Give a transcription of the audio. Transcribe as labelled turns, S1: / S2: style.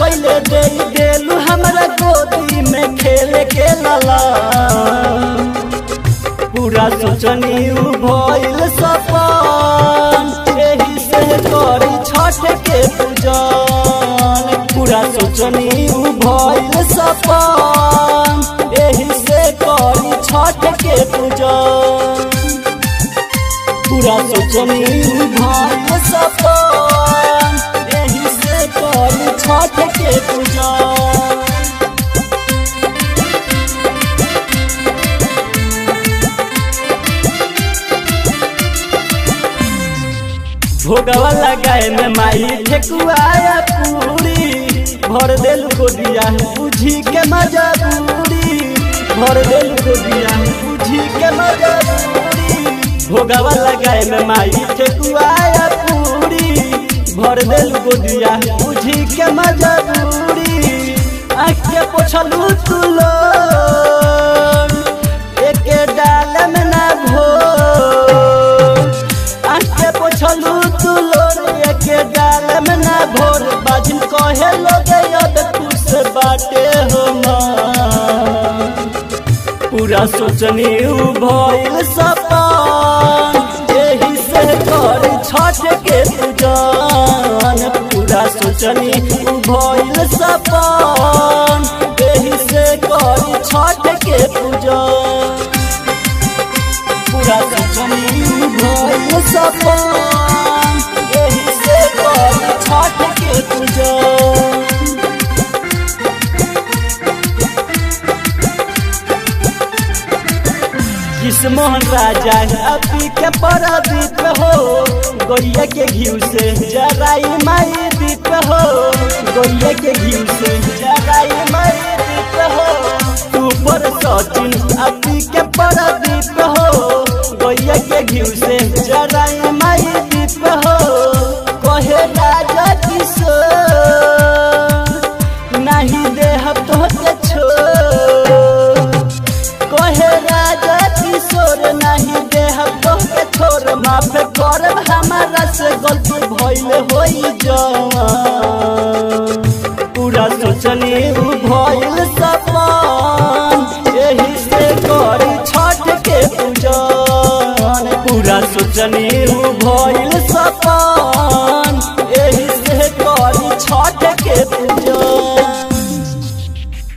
S1: पहले दे देलू हमरा गोदी में खेले के लाला। पूरा सोचनी भइल सपन एही से करी छठ के पूजन। पूरा सोचनी भइल सपन एही से करी छठ के पूजन। पूरा सोचनी भइल सपन एही से करी छठ के पूजन। भोगवा लगाए में माई ठेकुआया पूरी भर देल गोदिया बुझी के मजबूरी। भर देल गोदिया बुझी के मजबूरी। भोगवा लगाए में माई ठेकुआया पूरी भर देल गोदिया बुझी के मजबूरी। आँख के पोछलू तू लोग एके डाल में ना भोर। आँख के पोछलू तू लोग एके डाल में ना भोर। बाजिन कहे लोगे अब खुश बाटे हो माँ। पूरा सोचनी भइल सपन एही से कर छठ के पूजन। पूरा सोचनी भइल सपन एही से कर छठ के पूजन। पूरा सोचनी भइल सपन एही से कर छठ के पूजन। मोहन राजा अभी के परदीप हो गोरिया के घीव से जराई माई दीप हो। गोरिया के घीव से जराई माई दीप हो। तू पर सचिन अभी के परदीप हो गोरिया के घीव से जराई माई दीप हो। कहे राजा किशोर नहीं देह तो छोड़। कहे राजा किशोर नहीं देह तो छोड़। माफ कर हमारा से गलती भइल होई जवान। पूरा सोचनी भइल सपन एही से करी छठ के पूजन। पूरा सोचनी